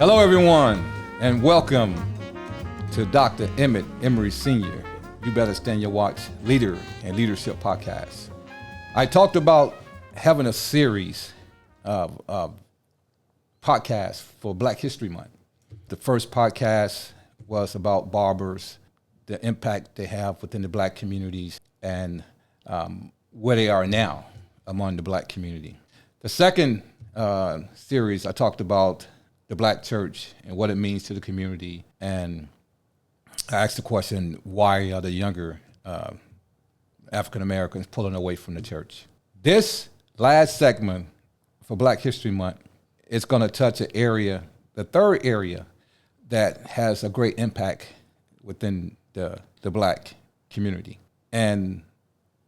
Hello, everyone, and welcome to Dr. Emmet Emery Sr. You Better Stand Your Watch Leader and Leadership Podcast. I talked about having a series of podcasts for Black History Month. The first podcast was about barbers, the impact they have within the Black communities, and where they are now among the Black community. The second series, I talked about the Black church and what it means to the community. And I asked the question, why are the younger African Americans pulling away from the church? This last segment for Black History Month is going to touch an area, the third area, that has a great impact within the Black community, and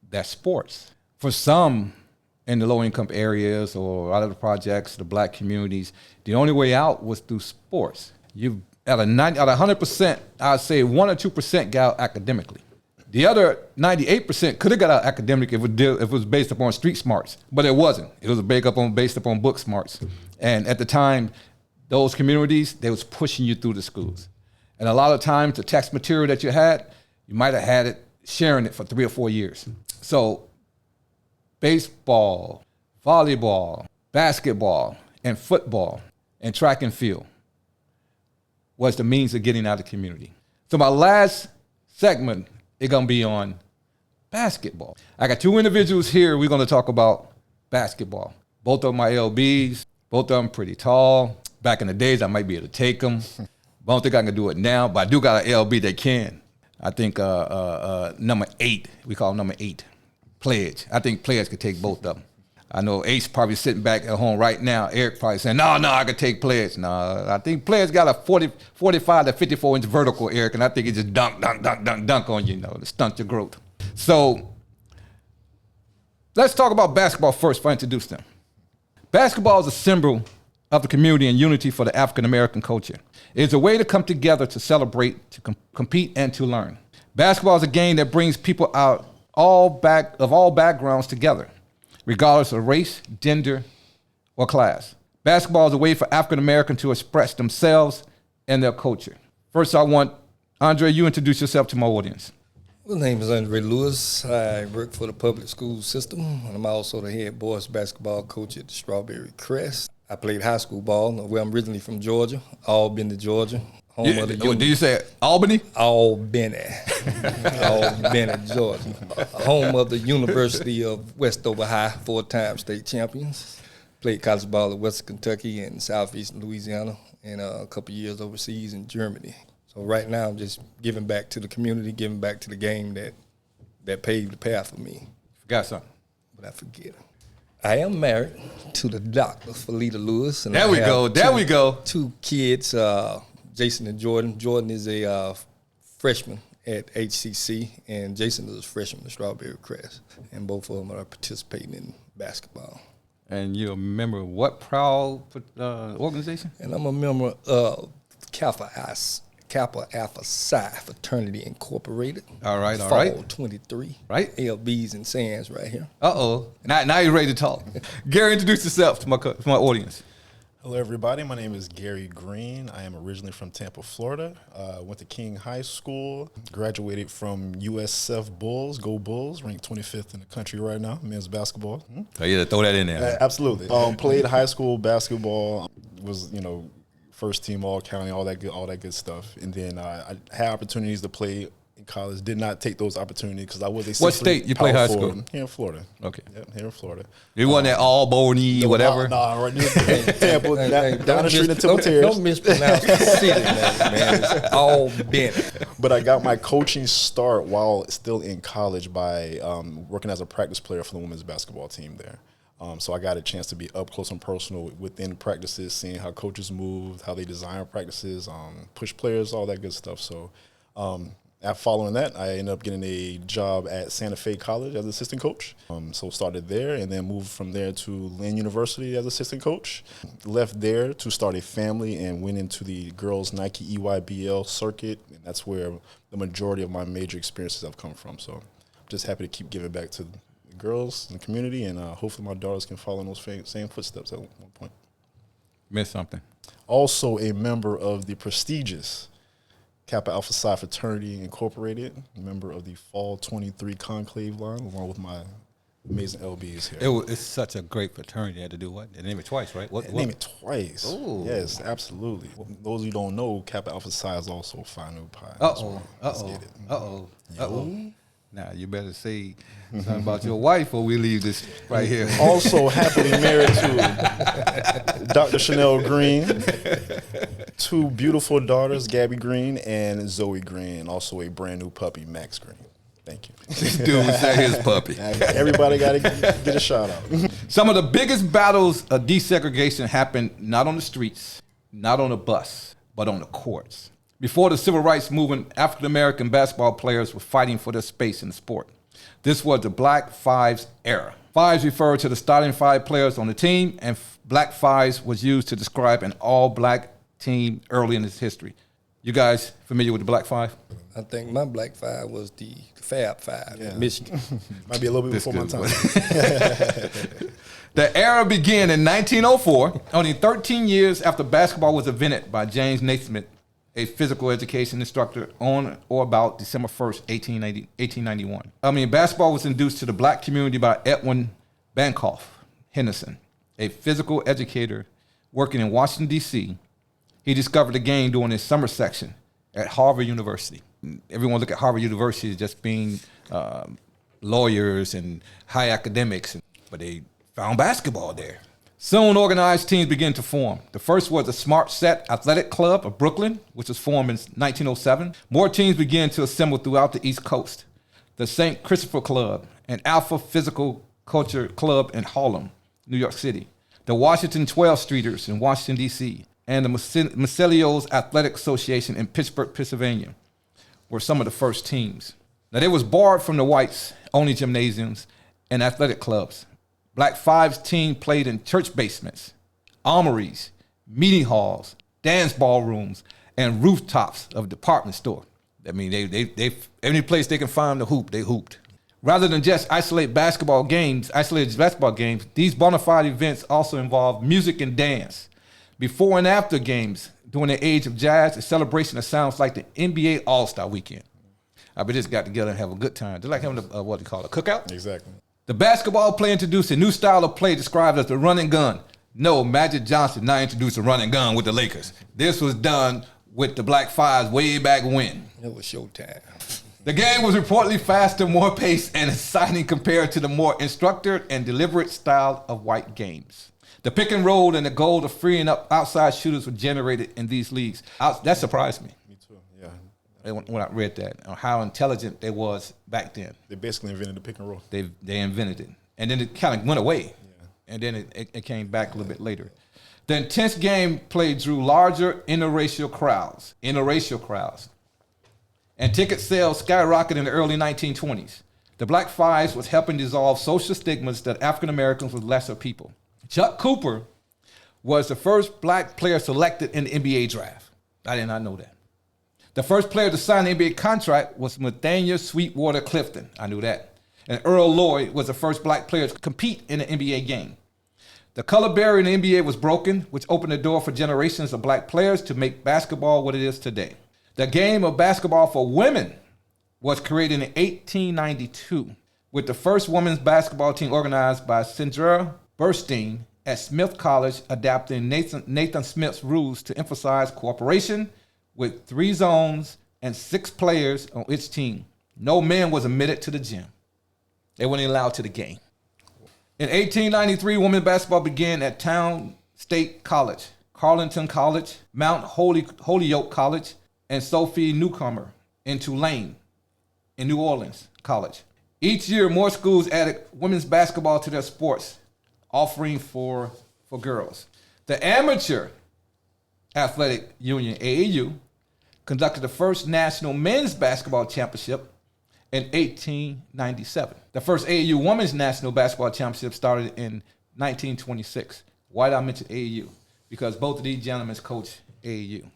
that's sports. For some in the low-income areas or a lot of the projects, the Black communities, the only way out was through sports. You out of 100%, I'd say 1 or 2% got out academically. The other 98% could have got out academic if it was based upon street smarts, but it wasn't. It was based upon book smarts. And at the time, those communities, they was pushing you through the schools. And a lot of times, the text material that you had, you might have had it, sharing it for 3 or 4 years. So baseball, volleyball, basketball, and football, and track and field was the means of getting out of the community. So my last segment is going to be on basketball. I got 2 individuals here. We're going to talk about basketball. Both of them are LBs. Both of them pretty tall. Back in the days, I might be able to take them. But I don't think I can do it now, but I do got an LB that can. I think number 8, we call him number 8, Pledge. I think Pledge could take both of them. I know Ace probably sitting back at home right now. Eric probably saying, no, I could take Pledge. No, I think Pledge got a 45 to 54-inch vertical, Eric, and I think he just dunk on you, to stunt your growth. So let's talk about basketball first before I introduce them. Basketball is a symbol of the community and unity for the African-American culture. It is a way to come together to celebrate, to compete, and to learn. Basketball is a game that brings people out of all backgrounds together, regardless of race, gender, or class. Basketball is a way for African Americans to express themselves and their culture. First, I want Andre, you introduce yourself to my audience. My name is Andre Lewis. I work for the public school system, and I'm also the head boys basketball coach at the Strawberry Crest. I played high school ball. Well, I'm originally from Georgia, Albany, Georgia. Home of the did you say Albany? Albany, Georgia. Home of the University of Westover High, 4-time state champions. Played college ball at Western Kentucky and Southeastern Louisiana, and a couple years overseas in Germany. So right now I'm just giving back to the community, giving back to the game that paved the path for me. Forgot something. But I forget. I am married to the Dr. Felita Lewis. And there we go. 2 kids, Jason and Jordan. Jordan is a freshman at HCC, and Jason is a freshman at Strawberry Crest. And both of them are participating in basketball. And you're a member of what proud organization? And I'm a member of Kappa Alpha Psi Fraternity Incorporated. All right. Fall 23. Right. LBs and Sands right here. Uh-oh. Now you're ready to talk. Gary, introduce yourself to my audience. Hello, everybody. My name is Gary Green. I am originally from Tampa, Florida. Went to King High School. Graduated from USF Bulls. Go Bulls. Ranked 25th in the country right now. Men's basketball. Oh, yeah, throw that in there. Absolutely. Played high school basketball. Was, first team all county, all that good stuff. And then I had opportunities to play in college. Did not take those opportunities because I was a What state you play high school? Here in Florida. Okay. Yep, here in Florida. You wasn't at Albany, whatever? No, right near Tampa, down the street in Tampa Terrace. Don't mispronounce the city, man. It's Albany. But I got my coaching start while still in college by working as a practice player for the women's basketball team there. So I got a chance to be up close and personal within practices, seeing how coaches move, how they design practices, push players, all that good stuff. So after following that, I ended up getting a job at Santa Fe College as assistant coach. So started there and then moved from there to Lynn University as assistant coach. Left there to start a family and went into the girls Nike EYBL circuit. And that's where the majority of my major experiences have come from. So I'm just happy to keep giving back to the girls in the community, and hopefully my daughters can follow in those same footsteps at one point. Missed something. Also a member of the prestigious Kappa Alpha Psi Fraternity Incorporated, member of the Fall 23 Conclave line, along with my amazing LBs here. It's such a great fraternity. They had to do what? They named it twice, right? What? Name it twice. Ooh. Yes, absolutely. Those who don't know, Kappa Alpha Psi is also Phi Nu Pi. Now, you better say something about your wife before we leave this right here. Also happily married to Dr. Chanel Green, 2 beautiful daughters, Gabby Green and Zoe Green, also a brand new puppy, Max Green. Thank you. This dude said his puppy. Everybody got to get a shout out. Some of the biggest battles of desegregation happened not on the streets, not on the bus, but on the courts. Before the civil rights movement, African-American basketball players were fighting for their space in the sport. This was the Black Fives era. Fives referred to the starting 5 players on the team, and Black Fives was used to describe an all-black team early in its history. You guys familiar with the Black Five? I think my Black Five was the Fab Five in Michigan. Might be a little bit before my time. The era began in 1904, only 13 years after basketball was invented by James Naismith, a physical education instructor, on or about December 1st, 1891. Basketball was introduced to the black community by Edwin Bancroft Henderson, a physical educator working in Washington, D.C. He discovered the game during his summer section at Harvard University. Everyone look at Harvard University as just being lawyers and high academics, but they found basketball there. Soon, organized teams began to form. The first was the Smart Set Athletic Club of Brooklyn, which was formed in 1907. More teams began to assemble throughout the East Coast. The St. Christopher Club, an Alpha Physical Culture Club in Harlem, New York City. The Washington 12 Streeters in Washington, D.C., and the Macelios Athletic Association in Pittsburgh, Pennsylvania were some of the first teams. Now, they was borrowed from the whites-only gymnasiums and athletic clubs. Black Fives team played in church basements, armories, meeting halls, dance ballrooms, and rooftops of department store. I mean, they any place they can find the hoop, they hooped. Rather than just isolated basketball games, these bona fide events also involved music and dance. Before and after games, during the age of jazz, a celebration that sounds like the NBA All-Star Weekend. We just got together and have a good time. Just like having a cookout? Exactly. The basketball player introduced a new style of play described as the run and gun. No, Magic Johnson now introduced a run and gun with the Lakers. This was done with the Black Fives way back when. It was showtime. The game was reportedly faster, more paced, and exciting compared to the more instructed and deliberate style of white games. The pick and roll and the goal of freeing up outside shooters were generated in these leagues. That surprised me. Me too, yeah. When I read that, on how intelligent they was back then. They basically invented the pick and roll. They invented it. And then it kind of went away. Yeah. And then it came back a little bit later. The intense game play drew larger interracial crowds. And ticket sales skyrocketed in the early 1920s. The Black Fives was helping dissolve social stigmas that African Americans were lesser people. Chuck Cooper was the first black player selected in the NBA draft. I did not know that. The first player to sign an NBA contract was Nathaniel Sweetwater Clifton. I knew that. And Earl Lloyd was the first black player to compete in an NBA game. The color barrier in the NBA was broken, which opened the door for generations of black players to make basketball what it is today. The game of basketball for women was created in 1892 with the first women's basketball team organized by Sandra Burstein at Smith College, adapting Nathan Smith's rules to emphasize cooperation with 3 zones and 6 players on each team. No man was admitted to the gym. They weren't allowed to the game. In 1893, women's basketball began at Town State College, Carleton College, Mount Holyoke College, and Sophie Newcomer in Tulane, in New Orleans College. Each year, more schools added women's basketball to their sports offering for girls. The Amateur Athletic Union, AAU, conducted the first national men's basketball championship in 1897. The first AAU women's national basketball championship started in 1926. Why did I mention AAU? Because both of these gentlemen coach AAU.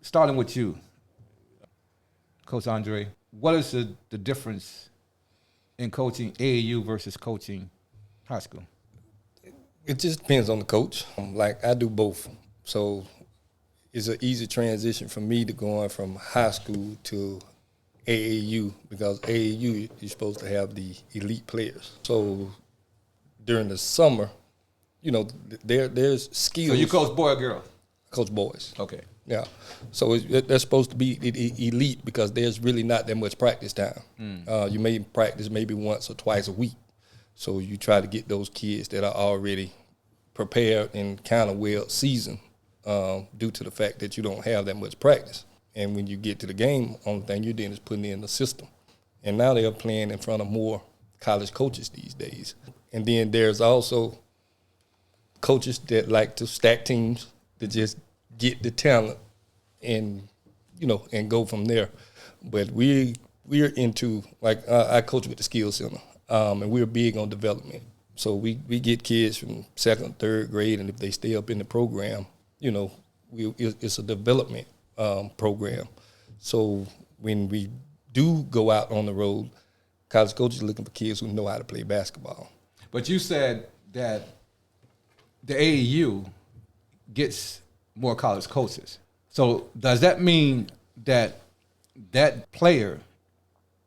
Starting with you, Coach Andre, what is the difference in coaching AAU versus coaching high school? It just depends on the coach. Like, I do both So it's an easy transition for me to going from high school to AAU, because AAU, you're supposed to have the elite players. So during the summer, you know, there's skills. So you coach boy or girl? Coach boys. Okay. Yeah. So they're supposed to be elite because there's really not that much practice time. You may practice maybe once or twice a week. So you try to get those kids that are already prepared and kind of well seasoned due to the fact that you don't have that much practice. And when you get to the game, only thing you're doing is putting in the system. And now they're playing in front of more college coaches these days. And then there's also coaches that like to stack teams to just get the talent and, you know, and go from there. But we're into, like, I coach with the Skills Center, and we're big on development. So we get kids from 2nd, 3rd grade, and if they stay up in the program, you know, it's a development program. So when we do go out on the road, college coaches are looking for kids who know how to play basketball. But you said that the AAU gets more college coaches. So does that mean that that player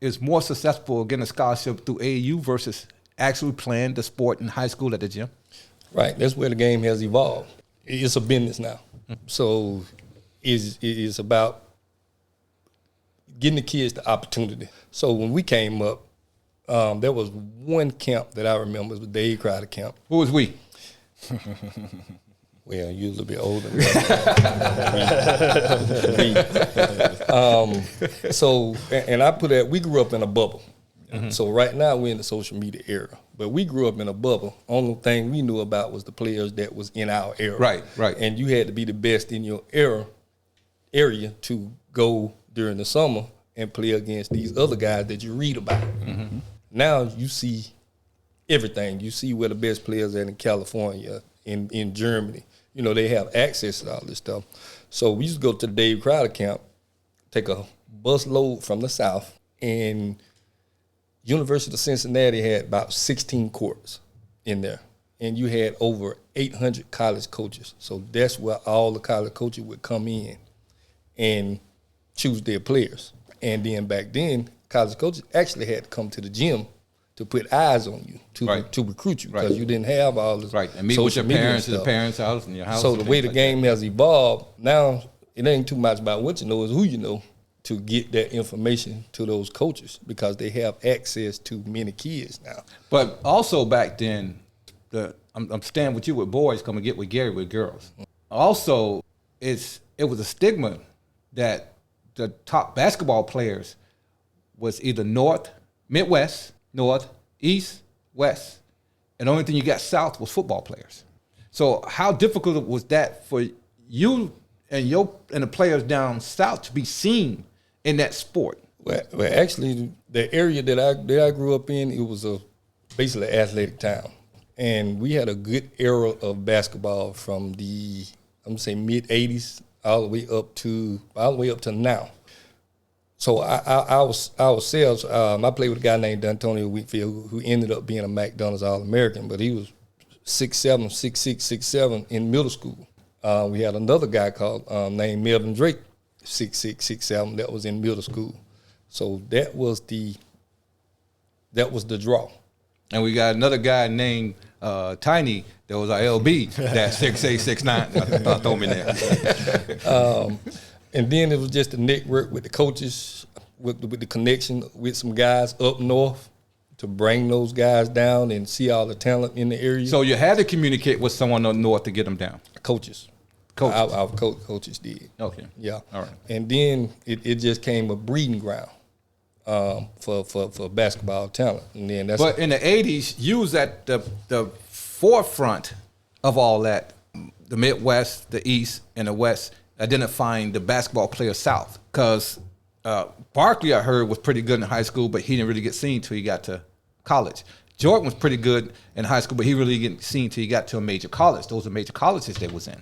is more successful getting a scholarship through AAU versus actually playing the sport in high school at the gym? Right. That's where the game has evolved. It's a business now. So it's about getting the kids the opportunity. So when we came up, there was one camp that I remember, it was the Dave Crowder camp. Who was we? Well, you're a little bit older. So, and I put that, we grew up in a bubble. Mm-hmm. So right now we're in the social media era. But we grew up in a bubble. Only thing we knew about was the players that was in our era. Right, right. And you had to be the best in your area to go during the summer and play against these other guys that you read about. Mm-hmm. Now you see everything. You see where the best players are in California, in Germany. You know, they have access to all this stuff. So we used to go to the Dave Crowder camp, take a bus load from the South, and University of Cincinnati had about 16 courts in there. And you had over 800 college coaches. So that's where all the college coaches would come in and choose their players. And then back then, college coaches actually had to come to the gym to put eyes on you, to recruit you, because you didn't have all this and meet with your parents at the parents' house and your house. So the way the game has evolved, now it ain't too much about what you know, it's who you know to get that information to those coaches, because they have access to many kids now. But also back then, I'm staying with you with boys, come and get with Gary with girls. Also, it was a stigma that the top basketball players was either Midwest, North, East, West, and the only thing you got South was football players. So how difficult was that for you and the players down South to be seen in that sport? Well, actually, the area that I grew up in, it was basically an athletic town, and we had a good era of basketball from the mid '80s all the way up to now. So ourselves, I played with a guy named D'Antonio Wheatfield who ended up being a McDonald's All-American, but he was 6'7", 6'6", 6'7" in middle school. We had another guy named Melvin Drake, 6'6", 6'7", that was in middle school. So that was the draw. And we got another guy named Tiny that was our LB, that 6'8", 6'9". I throw him in there. And then it was just the network with the coaches, with the connection with some guys up north to bring those guys down and see all the talent in the area. So you had to communicate with someone up north to get them down? Coaches. Our coaches did. Okay. Yeah. All right. And then it just came a breeding ground for basketball talent. And then but in the 80s, you was at the forefront of all that, the Midwest, the East, and the West, identifying the basketball player South, because Barkley, I heard, was pretty good in high school, but he didn't really get seen until he got to college. Jordan was pretty good in high school, but he really didn't get seen until he got to a major college. Those are major colleges they was in,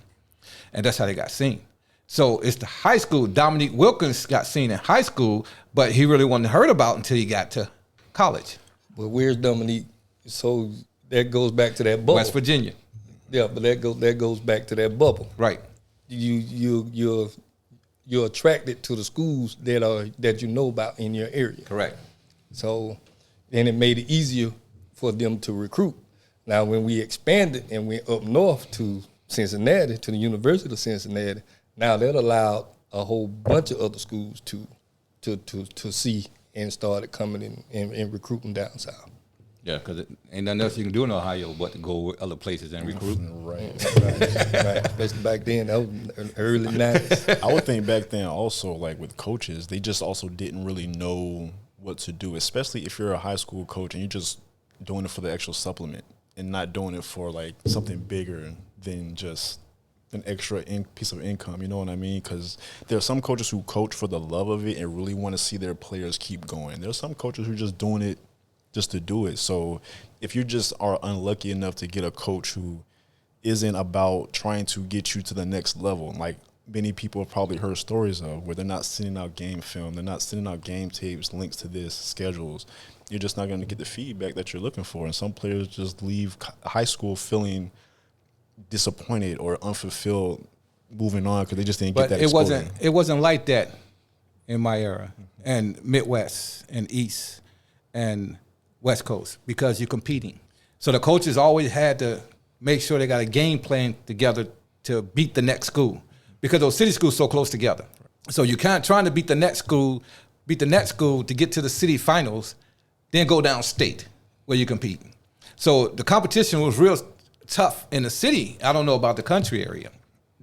and that's how they got seen. So it's the high school. Dominique Wilkins got seen in high school, but he really wasn't heard about until he got to college. Well, where's Dominique? So that goes back to that bubble. West Virginia. Yeah, but that goes back to that bubble. Right. you're attracted to the schools that you know about in your area. Correct. So then it made it easier for them to recruit. Now, when we expanded and went up north to Cincinnati, to the University of Cincinnati, now that allowed a whole bunch of other schools to see and started coming in and recruiting down south. Yeah, because ain't nothing else you can do in Ohio but to go other places and recruit. Right. Especially back then, that was in the early 90s. I would think back then also, like with coaches, they just also didn't really know what to do, especially if you're a high school coach and you're just doing it for the actual supplement and not doing it for like something bigger than just an extra piece of income, you know what I mean? Because there are some coaches who coach for the love of it and really want to see their players keep going. There are some coaches who are just doing it just to do it. So if you just are unlucky enough to get a coach who isn't about trying to get you to the next level, like many people have probably heard stories of, where they're not sending out game film, they're not sending out game tapes, links to this, schedules, you're just not going to get the feedback that you're looking for. And some players just leave high school feeling disappointed or unfulfilled moving on because they just didn't get that exposure. It wasn't like that in my era, and Midwest and East and West Coast, because you're competing. So the coaches always had to make sure they got a game plan together to beat the next school, because those city schools so close together. So you're kind of trying to beat the next school to get to the city finals, then go downstate where you're competing. So the competition was real tough in the city. I don't know about the country area.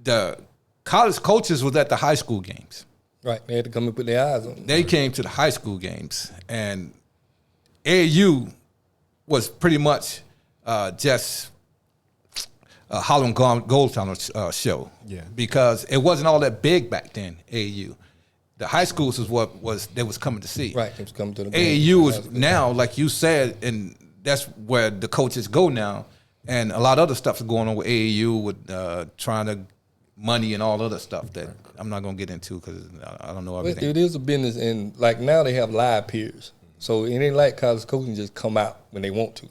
The college coaches was at the high school games. Right, they had to come and put their eyes on them. They came to the high school games, and AAU was pretty much just a Harlem Gold Tunnel show. Yeah. Because it wasn't all that big back then, AAU. The high schools was what they was coming to see. Right, they was coming to the AAU is now, like you said, and that's where the coaches go now. And a lot of other stuff is going on with AAU with trying to money and all other stuff that I'm not going to get into because I don't know everything. But it is a business, and like now they have live peers. So it ain't like college coaching just come out when they want to.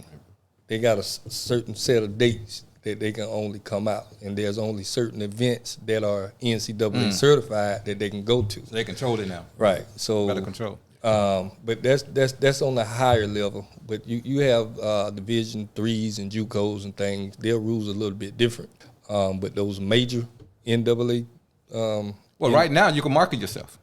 They got a certain set of dates that they can only come out, and there's only certain events that are NCAA certified that they can go to. So they control it now. Right. So better control. But that's on the higher level. But you have Division IIIs and JUCOs and things. Their rules are a little bit different. But those major NCAA. Right now you can market yourself.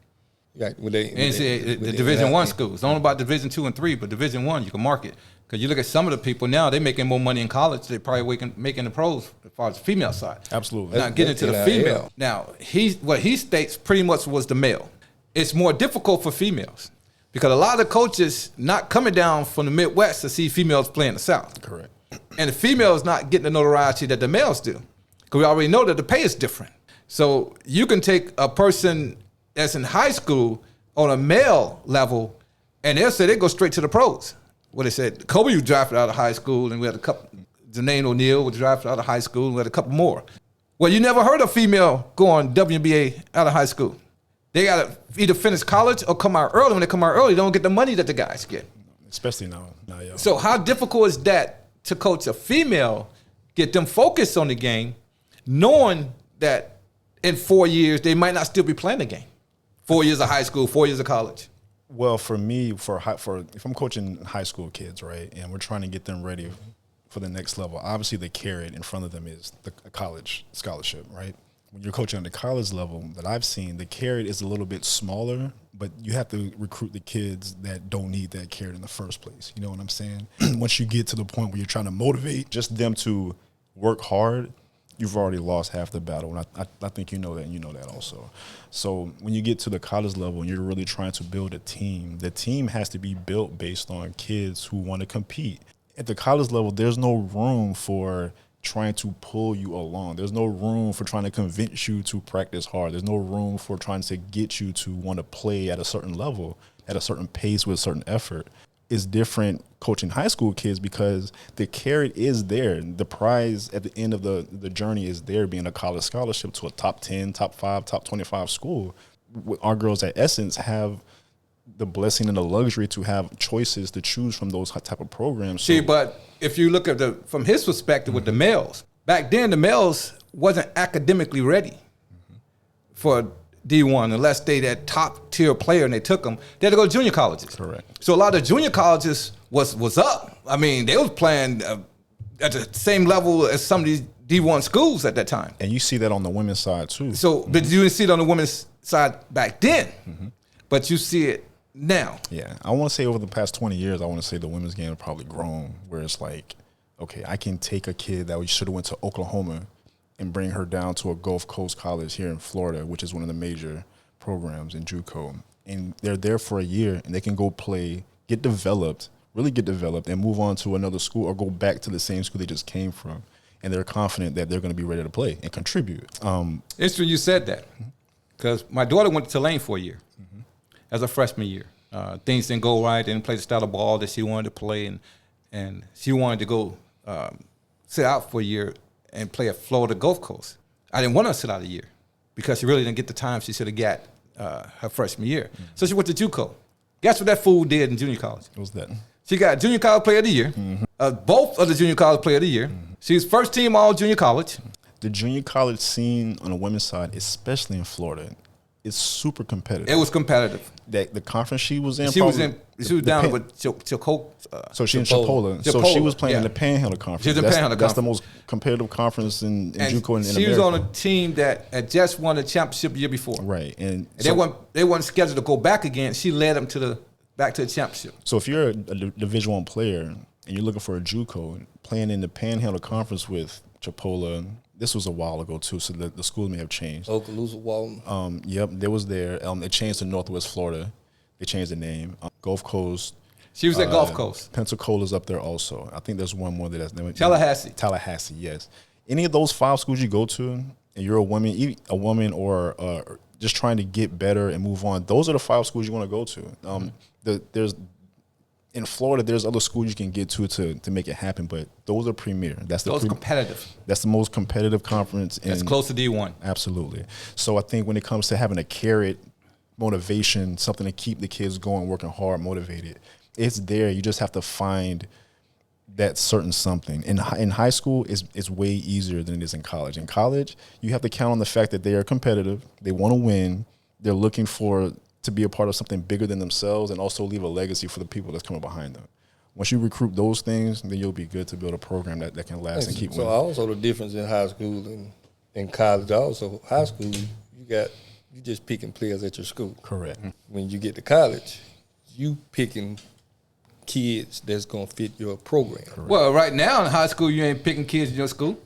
Right. The Division I schools. Don't know about Division II and III, but Division I you can market. Because you look at some of the people now, they're making more money in college. They're probably making the pros as far as the female side. Absolutely. Now getting to the female. Now what he states pretty much was the male. It's more difficult for females because a lot of the coaches not coming down from the Midwest to see females play in the South. Correct. And the females not getting the notoriety that the males do. Because we already know that the pay is different. So you can take a person that's in high school on a male level, and they'll say they go straight to the pros. What they said, Kobe was drafted out of high school, and we had a couple. Janae O'Neal was drafted out of high school, and we had a couple more. Well, you never heard a female going WNBA out of high school. They got to either finish college or come out early. When they come out early, they don't get the money that the guys get. Especially now. Yeah. So how difficult is that to coach a female, get them focused on the game, knowing that in 4 years they might not still be playing the game? 4 years of high school, 4 years of college. Well, for me, if I'm coaching high school kids, right, and we're trying to get them ready for the next level, obviously the carrot in front of them is the college scholarship, right? When you're coaching on the college level that I've seen, the carrot is a little bit smaller, but you have to recruit the kids that don't need that carrot in the first place. You know what I'm saying? Once you get to the point where you're trying to motivate just them to work hard, you've already lost half the battle. And I think you know that, and you know that also. So when you get to the college level and you're really trying to build a team, the team has to be built based on kids who want to compete. At the college level, there's no room for trying to pull you along. There's no room for trying to convince you to practice hard. There's no room for trying to get you to want to play at a certain level, at a certain pace with a certain effort. It's different coaching high school kids because the carrot is there. The prize at the end of the journey is there, being a college scholarship to a top 10, top 5, top 25 school. Our girls at Essence have the blessing and the luxury to have choices to choose from those type of programs. See, but if you look at from his perspective with the males, back then the males wasn't academically ready. for D1 unless they that top tier player and they took them. They had to go to junior colleges. Correct. So a lot of the junior colleges was up. I mean, they was playing at the same level as some of these D1 schools at that time. And you see that on the women's side too. So, but you didn't see it on the women's side back then, but you see it now. Yeah, I want to say over the past 20 years, I want to say the women's game has probably grown where it's like, okay, I can take a kid that we should have went to Oklahoma and bring her down to a Gulf Coast college here in Florida, which is one of the major programs in JUCO. And they're there for a year, and they can go play, get developed, really get developed, and move on to another school or go back to the same school they just came from. And they're confident that they're going to be ready to play and contribute. Interesting you said that, because my daughter went to Tulane for a year as a freshman year. Things didn't go right, didn't play the style of ball that she wanted to play, and she wanted to go sit out for a year and play at Florida Gulf Coast. I didn't want her to sit out a year because she really didn't get the time she should have got her freshman year. So she went to JUCO. Guess what that fool did in junior college? What was that? She got Junior College Player of the Year, both of the Junior College Player of the Year. She was first team all junior college. The junior college scene on the women's side, especially in Florida, is super competitive. It was competitive. The conference she was in, She was down with Chicola. So she in Chipola. So she was playing in the Panhandle Conference. She was in the Panhandle That's the Conference. most competitive conference in JUCO in she America. was on a team that had just won the championship the year before. Right, and they weren't scheduled to go back again. She led them back to the championship. So if you're a Division I player and you're looking for a JUCO playing in the Panhandle Conference with Chipola, this was a while ago too, so the school may have changed. Okaloosa Walton. Yep, they was there. They changed to Northwest Florida. They changed the name. Gulf Coast. She was at Gulf Coast. Pensacola's up there also. I think there's one more that's Tallahassee. Tallahassee, yes. Any of those 5 schools you go to, and you're a woman or just trying to get better and move on, those are the 5 schools you want to go to. In Florida, there's other schools you can get to make it happen, but those are premier. Competitive. That's the most competitive conference. That's close to D1. Absolutely. So I think when it comes to having a carrot, motivation, something to keep the kids going, working hard, motivated, it's there. You just have to find that certain something. In high school, it's way easier than it is in college. In college, you have to count on the fact that they are competitive. They want to win. They're looking to be a part of something bigger than themselves and also leave a legacy for the people that's coming behind them. Once you recruit those things, then you'll be good to build a program that can last and keep winning. So also the difference in high school and in college, also high school, you just picking players at your school. Correct. When you get to college, you picking kids that's going to fit your program. Correct. Well, right now in high school, you ain't picking kids in your school.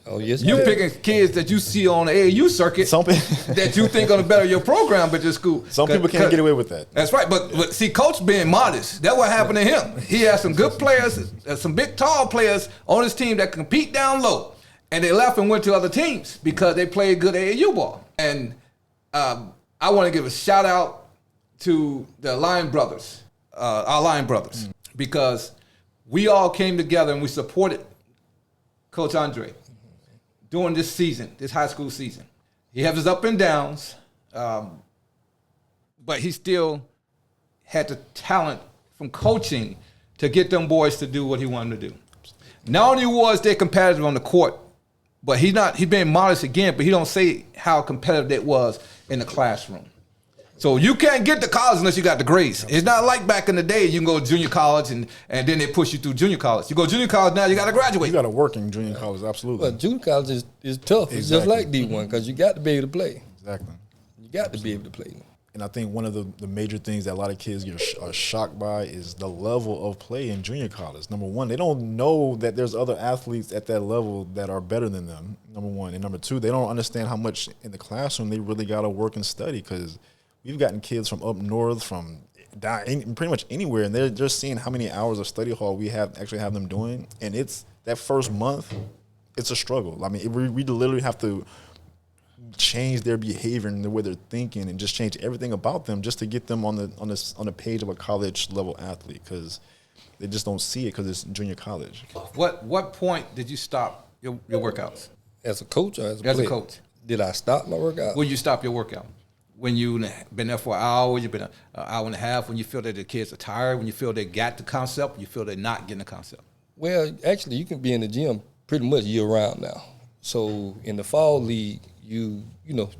Oh, yes. You picking kids that you see on the AAU circuit that you think gonna better your program at your school. Some people can't get away with that. That's right, but see, Coach being modest, that's what happened to him. He has some good players, some big, tall players on his team that compete down low, and they left and went to other teams because they played good AAU ball. And I want to give a shout out to the Lion brothers, our Lion brothers, because we all came together and we supported Coach Andre during this season, this high school season. He has his up and downs, but he still had the talent from coaching to get them boys to do what he wanted to do. Not only was they competitive on the court, but he's being modest again, but he don't say how competitive it was in the classroom. So you can't get to college unless you got the grades. It's not like back in the day you can go to junior college and then they push you through junior college. You go to junior college now, you got to graduate. You got to work in junior college, absolutely. Well, junior college is tough. Exactly. It's just like D1 because you got to be able to play. Exactly. You got to be able to play. And I think one of the major things that a lot of kids are shocked by is the level of play in junior college. Number one, they don't know that there's other athletes at that level that are better than them, number one. And number two, they don't understand how much in the classroom they really got to work and study, because we've gotten kids from up north, from down, pretty much anywhere, and they're just seeing how many hours of study hall we have them doing. And it's that first month, it's a struggle. I mean, we literally have to change their behavior and the way they're thinking, and just change everything about them just to get them on the page of a college level athlete, because they just don't see it because it's junior college. What point did you stop your workouts? As a coach or as a player? As a coach. Did I stop my workout? When you stop your workout? When you've been there for an hour, you've been an hour and a half, when you feel that the kids are tired, when you feel they got the concept, you feel they're not getting the concept? Well, actually, you can be in the gym pretty much year-round now. So in the fall league, you're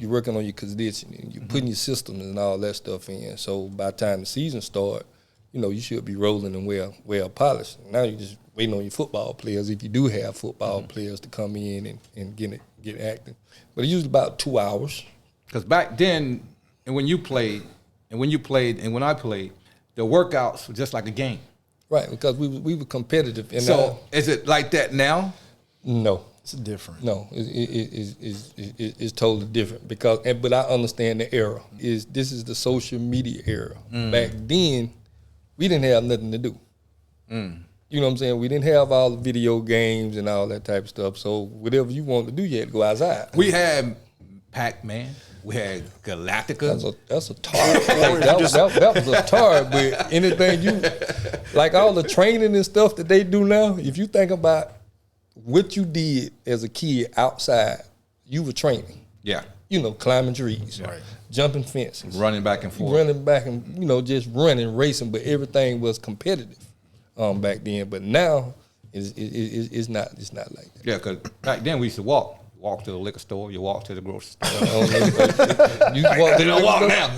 working on your conditioning, you're putting your systems and all that stuff in. So by the time the season start, you should be rolling and well polished. Now you're just waiting on your football players, if you do have football players, to come in and get active. But it's usually about 2 hours. Because back then, and when you played, and when I played, the workouts were just like a game. Right, because we were competitive. And so is it like that now? No. It's different. No, it's totally different but I understand the era. This is the social media era. Back then, we didn't have nothing to do. You know what I'm saying? We didn't have all the video games and all that type of stuff. So whatever you wanted to do, you had to go outside. We had Pac-Man. We had Galactica. That's a tar. that was a tar. But anything like all the training and stuff that they do now, if you think about what you did as a kid outside, you were training. Yeah. Climbing trees, jumping fences, running back and forth. Just running, racing, but everything was competitive back then. But now it's not like that. Yeah, because back then we used to walk to the liquor store, you walk to the grocery store. You walk to the walk now.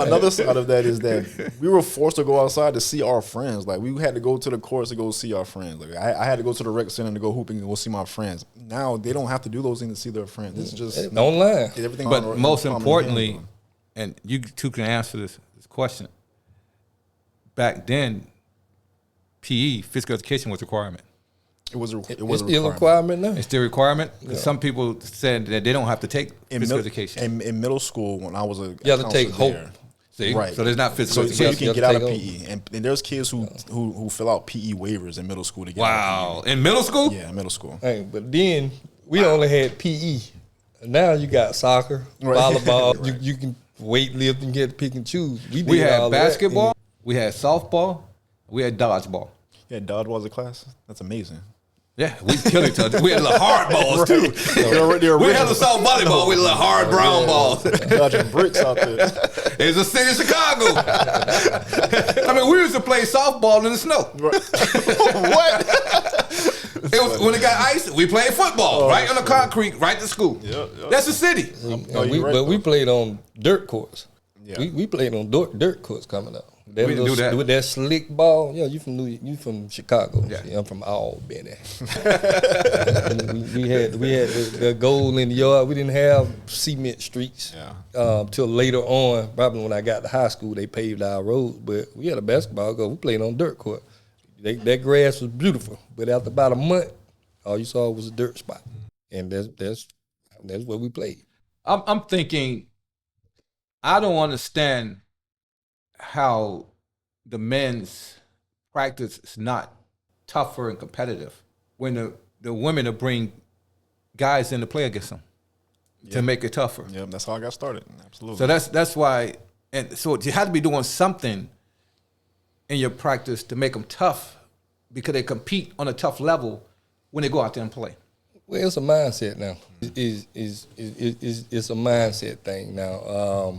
Another side of that is that we were forced to go outside to see our friends. Like, we had to go to the courts to go see our friends. Like, I had to go to the rec center to go hooping and go see my friends. Now they don't have to do those things to see their friends. It's just online. Everything. But most importantly, and you two can answer this question. Back then, PE, physical education, was a requirement. It was still a requirement now. It's still a requirement. Yeah. Some people said that they don't have to take physical education. In middle school, when I was a you have to take hope. See, right? So there's not physical education. So you can get out of PE, and there's kids who fill out PE waivers in middle school to get out of PE. In middle school? Yeah, middle school. Hey, but then we only had PE. Now you got soccer, volleyball. Right. You can weight lift and get to pick and choose. We had basketball. We had softball. We had dodgeball. Yeah, dodgeball as a class. That's amazing. Yeah, we killed each other. We had little hard balls too. We had a soft volleyball with little hard brown balls. Dodging bricks out there. It's the city of Chicago. I mean, we used to play softball in the snow. What? It was when it got ice. We played football right on the concrete, right to school. Yep. That's the city. We played on dirt courts. Yeah. We played on dirt courts coming up. We didn't do that. With that slick ball. Yeah, you from Chicago. Yeah. See, I'm from Albany. we had the goal in the yard. We didn't have cement streets till later on. Probably when I got to high school, they paved our roads. But we had a basketball goal. We played on dirt court. That grass was beautiful. But after about a month, all you saw was a dirt spot. And that's where we played. I'm thinking, I don't understand how the men's practice is not tougher and competitive when the women will bring guys in to play against them to make it tougher. Yeah, that's how I got started. Absolutely. So that's why, and so you have to be doing something in your practice to make them tough, because they compete on a tough level when they go out there and play. Well, it's a mindset now. It's a mindset thing now.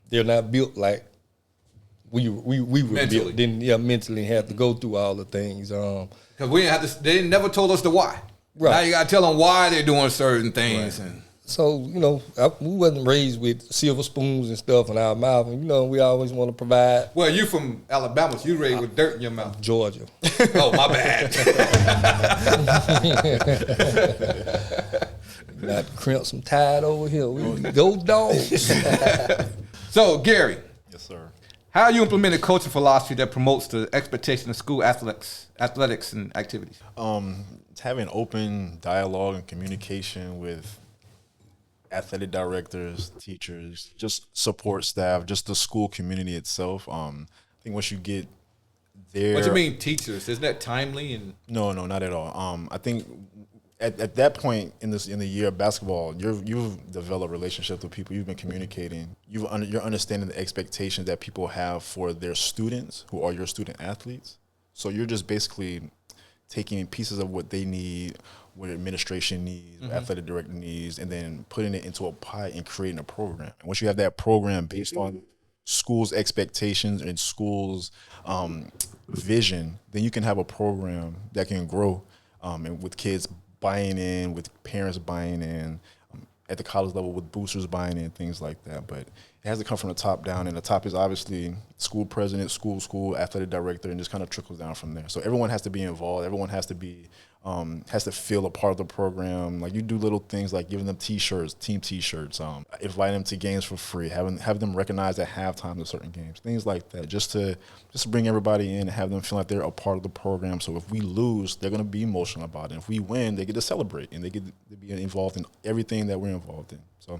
They're not built like we were mentally. built. Then mentally have to go through all the things. Because we didn't have to. They never told us the why. Right. Now you got to tell them why they're doing certain things. Right. And so we wasn't raised with silver spoons and stuff in our mouth. And we always want to provide. Well, you from Alabama, so you raised with dirt in your mouth. Georgia. Oh, my bad. Got crimp some tide over here. We go Dogs. So, Gary. Yes, sir. How you implement a coaching philosophy that promotes the expectation of school athletics and activities? It's having open dialogue and communication with athletic directors, teachers, just support staff, just the school community itself. I think once you get there. What do you mean teachers? Isn't that timely? And No, not at all. I think at that point in the year of basketball, you've developed relationships with people. You've been communicating. You're understanding the expectations that people have for their students who are your student athletes. So you're just basically taking pieces of what they need, what administration needs, what athletic director needs, and then putting it into a pie and creating a program. And once you have that program based on schools' expectations and schools' vision, then you can have a program that can grow and with kids buying in, with parents buying in, at the college level with boosters buying in, things like that. But it has to come from the top down, and the top is obviously school president, school athletic director, and just kind of trickles down from there. So everyone has to be involved. Everyone has to be has to feel a part of the program. Like, you do little things like giving them T-shirts, team T-shirts, inviting them to games for free, have them recognized at halftime of certain games, things like that, just to bring everybody in and have them feel like they're a part of the program. So if we lose, they're going to be emotional about it. If we win, they get to celebrate, and they get to be involved in everything that we're involved in. So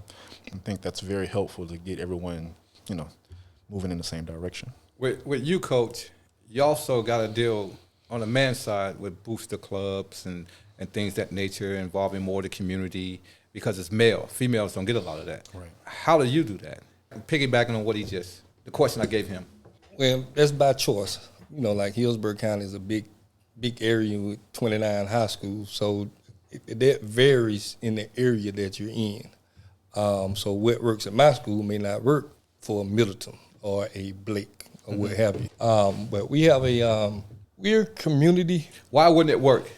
I think that's very helpful to get everyone, moving in the same direction. With you, Coach, you also got to deal on the men's side with booster clubs and things that nature, involving more of the community, because it's male. Females don't get a lot of that. Right. How do you do that? Piggybacking on what the question I gave him. Well, that's by choice. Like Hillsborough County is a big area with 29 high schools, so that varies in the area that you're in. So what works at my school may not work for a Middleton or a Blake or what have you. But we have we're community. Why wouldn't it work?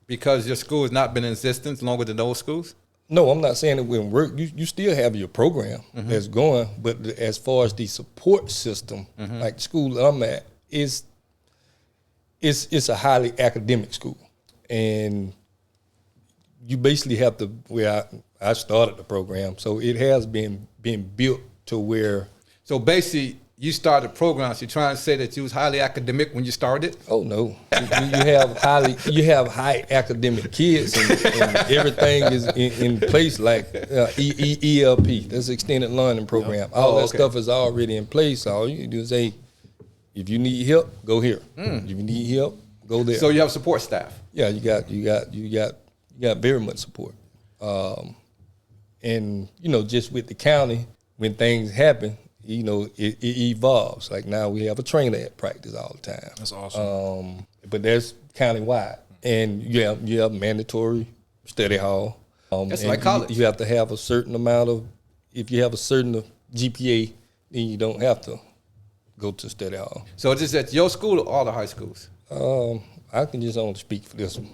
Because your school has not been in existence longer than those schools? No, I'm not saying it wouldn't work. You still have your program that's going, but as far as the support system, like the school that I'm at, it's a highly academic school. And you basically have to, I started the program, so it has been built to where. So basically, you started programs. You're trying to say that you was highly academic when you started? Oh no, you have high academic kids, and everything is in place, like ELP. That's extended learning program. All that stuff is already in place. All you do is say, if you need help, go here. If you need help, go there. So you have support staff. Yeah, you got very much support. And just with the county, when things happen, it evolves. Like now we have a trainer at practice all the time. That's awesome. But that's countywide. And you have mandatory study hall. That's like college. You have to have a certain amount of, if you have a certain GPA, then you don't have to go to study hall. So is this at your school or all the high schools? I can just only speak for this one,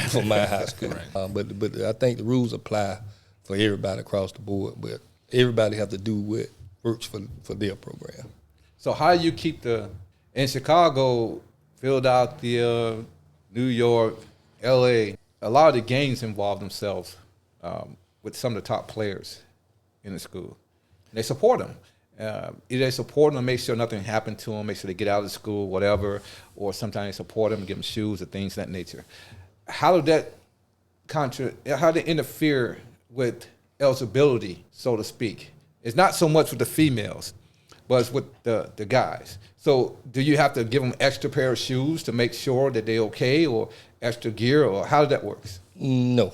for my high school. Right. But I think the rules apply for everybody across the board. But everybody have to do what works for their program. So how do you keep in Chicago, Philadelphia, New York, LA, a lot of the games involve themselves with some of the top players in the school. And they support them. Either they support them to make sure nothing happened to them, make sure they get out of school, whatever, or sometimes they support them and give them shoes or things of that nature. How did that interfere with eligibility, so to speak? It's not so much with the females, but it's with the guys. So do you have to give them extra pair of shoes to make sure that they're okay, or extra gear, or how does that work? No.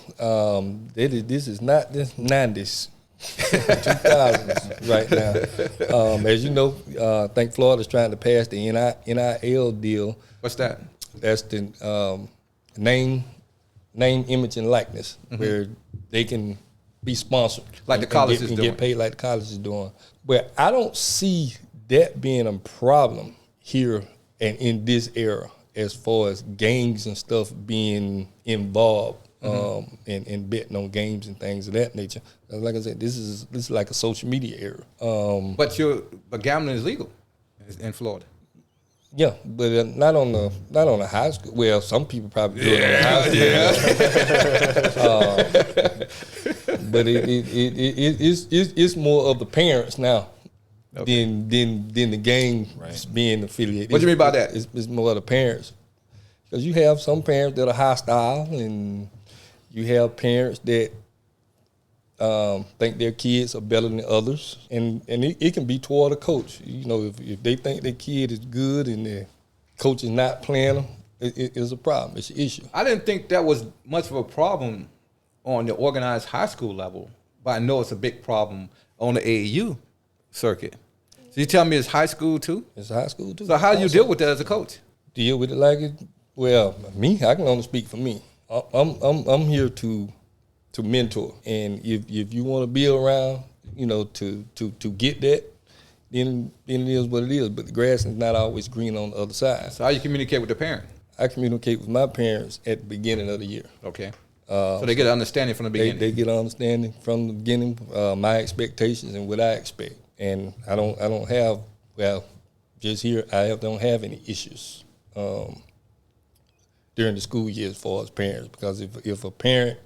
This is not the 90s, 2000s right now. As you know, I think Florida's trying to pass the NIL deal. What's that? That's the name, image, and likeness, where they can be sponsored, like the college is doing, get paid like the college is doing. But I don't see that being a problem here and in this era, as far as gangs and stuff being involved and betting on games and things of that nature. Like I said, this is like a social media era. But gambling is legal in Florida. Yeah, but not on the high school. Well, some people probably do it on the high school. But it's more of the parents now than the gang being affiliated. What do you mean by that? It's more of the parents, because you have some parents that are hostile, and you have parents that think their kids are better than others, and it can be toward a coach. If they think their kid is good and the coach is not playing them, it's a problem. It's an issue. I didn't think that was much of a problem on the organized high school level, but I know it's a big problem on the AAU circuit. So you tell me it's high school too? It's high school too. So how do you deal with that as a coach? Deal with it like it. Well, I can only speak for me. I'm here to mentor, and if you want to be around, to get that, then it is what it is. But the grass is not always green on the other side. So how you communicate with the parent? I communicate with my parents at the beginning of the year. Okay. So they get an understanding from the beginning. They get an understanding from the beginning, my expectations and what I expect. And I don't have, well, just here, don't have any issues during the school year as far as parents, because if a parent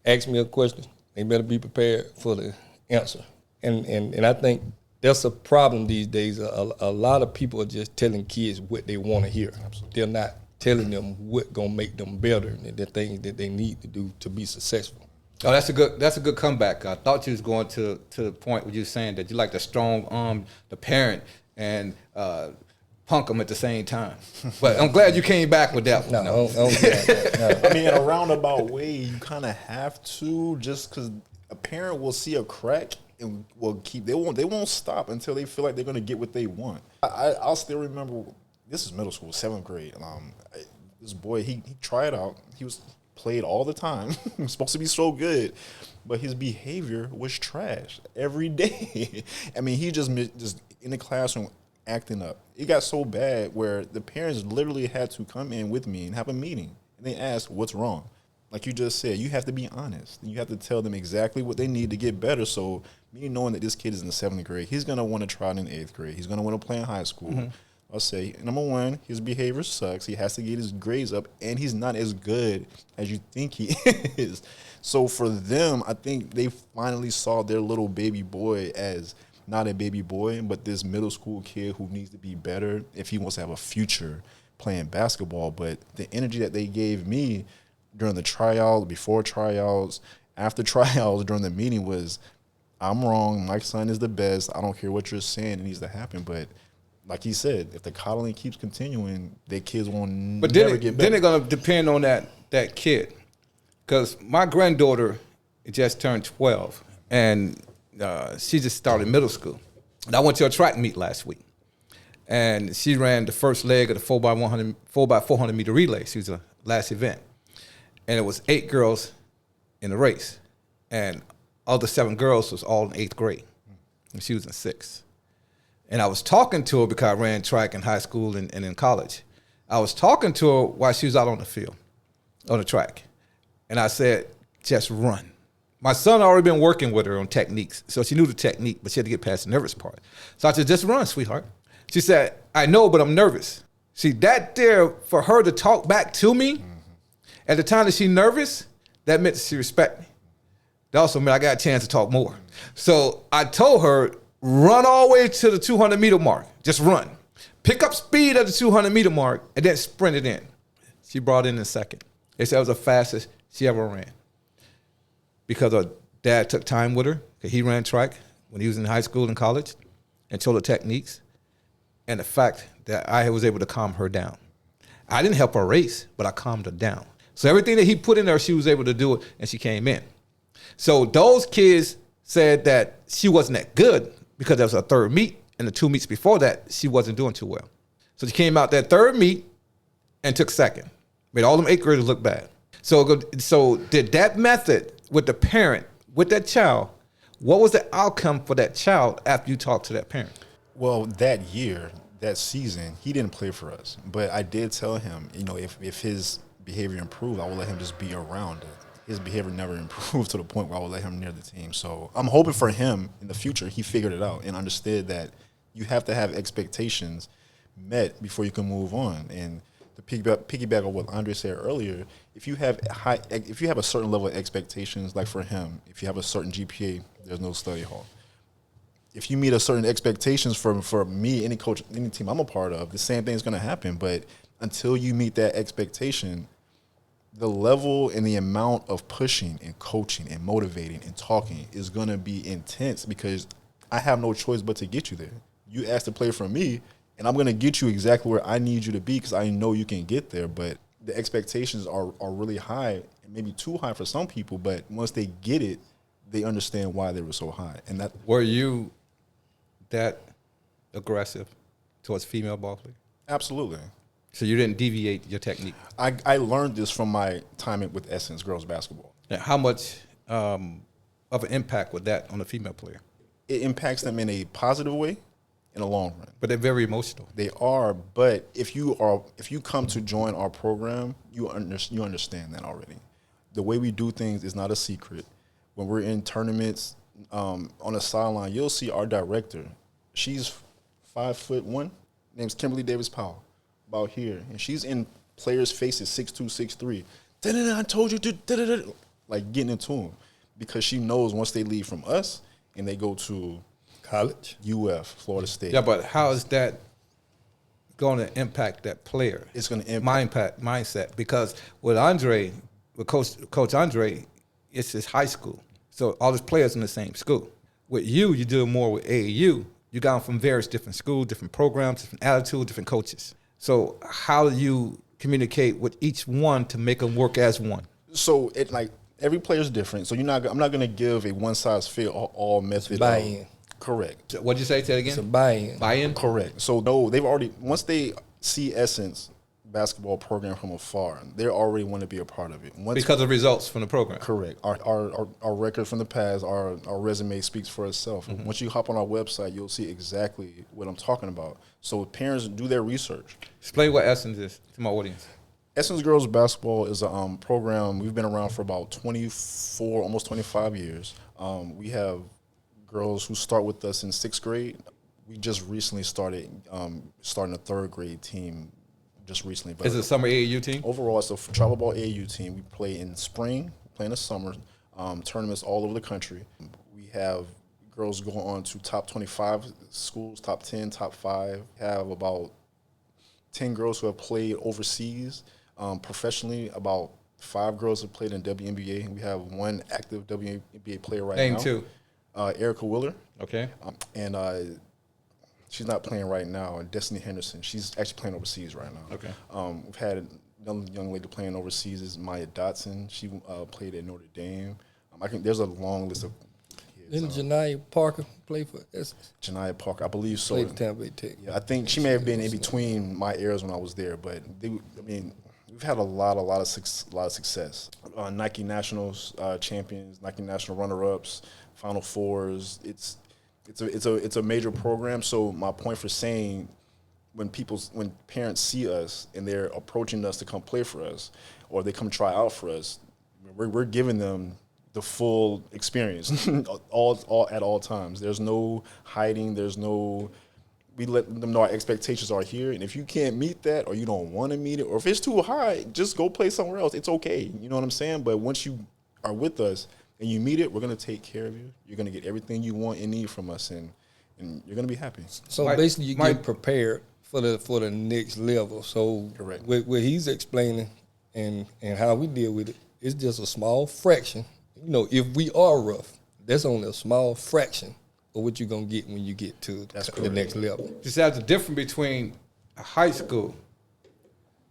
asks me a question, they better be prepared for the answer. And I think that's a problem these days. A lot of people are just telling kids what they want to hear. Absolutely. They're not telling them what gonna make them better and the things that they need to do to be successful. Oh, that's a good comeback. I thought you was going to the point where you were saying that you like to strong arm the parent and punk them at the same time. But I'm glad you came back with that one. No. I mean, in a roundabout way, you kind of have to, just because a parent will see a crack and will keep. They won't stop until they feel like they're going to get what they want. I'll still remember. This is middle school, 7th grade. This boy, he tried out. He played all the time. He was supposed to be so good, but his behavior was trash every day. I mean, he just in the classroom acting up. It got so bad where the parents literally had to come in with me and have a meeting. And they asked, what's wrong? Like you just said, you have to be honest. You have to tell them exactly what they need to get better. So me knowing that this kid is in the 7th grade, he's going to want to try it in the 8th grade. He's going to want to play in high school. Mm-hmm. I'll say, number one, his behavior sucks. He has to get his grades up, and he's not as good as you think he is. So for them, I think they finally saw their little baby boy as not a baby boy, but this middle school kid who needs to be better if he wants to have a future playing basketball. But the energy that they gave me during the tryout, before tryouts, after tryouts, during the meeting was, I'm wrong. My son is the best. I don't care what you're saying. It needs to happen. But like he said, if the coddling keeps continuing, their kids won't never get better. Then they're going to depend on that kid. Because my granddaughter just turned 12, and she just started middle school. And I went to a track meet last week, and she ran the first leg of the 4x400 meter relay. She was the last event. And it was 8 girls in the race. And all the 7 girls was all in 8th grade. And she was in 6th. And I was talking to her because I ran track in high school and in college. I was talking to her while she was out on the field, on the track. And I said, just run. My son had already been working with her on techniques, so she knew the technique, but she had to get past the nervous part. So I said, just run, sweetheart. She said, I know, but I'm nervous. See, that there, for her to talk back to me, at the time that she's nervous, that meant she respect me. That also meant I got a chance to talk more. So I told her, run all the way to the 200-meter mark. Just run. Pick up speed at the 200-meter mark, and then sprint it in. She brought it in second. They said it was the fastest she ever ran. Because her dad took time with her, because he ran track when he was in high school and college, and told her techniques, and the fact that I was able to calm her down. I didn't help her race, but I calmed her down. So everything that he put in there, she was able to do it, and she came in. So those kids said that she wasn't that good because that was her 3rd meet, and the 2 meets before that, she wasn't doing too well. So she came out that 3rd meet and took 2nd. Made all them 8th graders look bad. So did that method with the parent, with that child, what was the outcome for that child after you talked to that parent? Well, that year, that season, he didn't play for us. But I did tell him, if his behavior improved, I would let him just be around it. His behavior never improved to the point where I would let him near the team. So I'm hoping for him in the future, he figured it out and understood that you have to have expectations met before you can move on. And to piggyback on what Andre said earlier, if you have a certain level of expectations, like for him, if you have a certain GPA, there's no study hall. If you meet a certain expectations for me, any coach, any team I'm a part of, the same thing is going to happen. But until you meet that expectation, the level and the amount of pushing and coaching and motivating and talking is going to be intense because I have no choice but to get you there. You asked to play for me, and I'm going to get you exactly where I need you to be because I know you can get there. But the expectations are really high, maybe too high for some people. But once they get it, they understand why they were so high. And that were you that aggressive towards female ball players? Absolutely. So you didn't deviate your technique? I learned this from my time with Essence girls basketball. And how much of an impact would that on a female player? It impacts them in a positive way in the long run. But they're very emotional. They are, but if you come to join our program, you understand that already. the way we do things is not a secret. When we're in tournaments, on the sideline, you'll see our director. She's 5'1", name's Kimberly Davis Powell, about here, and she's in players' faces 6'2", 6'3". I told you to, like getting into them, because she knows once they leave from us and they go to college, UF, Florida State. Yeah, but how is that going to impact that player? It's going to impact mindset, because with Coach Andre, it's his high school, so all his players in the same school. With you do more with AAU. You got them from various different schools, different programs, different attitudes, different coaches. So how do you communicate with each one to make them work as one? So it like every player is different. So I'm not going to give a one size fit all method. Buy-in. Correct. What'd you say? Say it again. It's a buy-in. Buy-in. Correct. So no, they've already, once they see Essence basketball program from afar, they already want to be a part of it. Because of results from the program. Correct. Our record from the past, our resume speaks for itself. Mm-hmm. Once you hop on our website, you'll see exactly what I'm talking about. So parents do their research. Explain what Essence is to my audience. Essence Girls Basketball is a program. We've been around for about 24, almost 25 years. We have girls who start with us in 6th grade. We just recently started starting a 3rd grade team just recently. But is it a summer AAU team? Overall, it's a travel ball AAU team. We play in spring, play in the summer, tournaments all over the country. We have girls go on to top 25 schools, top 10, top 5. We have about 10 girls who have played overseas professionally. About 5 girls have played in WNBA. We have 1 active WNBA player right now. Name 2. Erica Willer. Okay. And she's not playing right now. Destiny Henderson. She's actually playing overseas right now. Okay. We've had another young lady playing overseas is Maya Dotson. She played at Notre Dame. There's a long list of kids. Didn't Janiyah Parker play for Essence? Janiyah Parker, I believe so. Played at Tampa Tech. Yeah, I think she may have been in between my eras when I was there, but we've had a lot of success. Nike Nationals champions, Nike National runner-ups, Final Fours. It's a major program. So my point for saying, when parents see us and they're approaching us to come play for us, or they come try out for us, we're giving them the full experience all at all times. There's no hiding. We let them know our expectations are here, and if you can't meet that, or you don't want to meet it, or if it's too high, just go play somewhere else. It's okay. You know what I'm saying? But once you are with us and you meet it, we're going to take care of you. You're going to get everything you want and need from us, and you're going to be happy. So basically, you get prepared for the next level. So correct. What he's explaining and how we deal with it, it's just a small fraction. You know, if we are rough, that's only a small fraction of what you're going to get when you get to the next level. Just that's the difference between a high school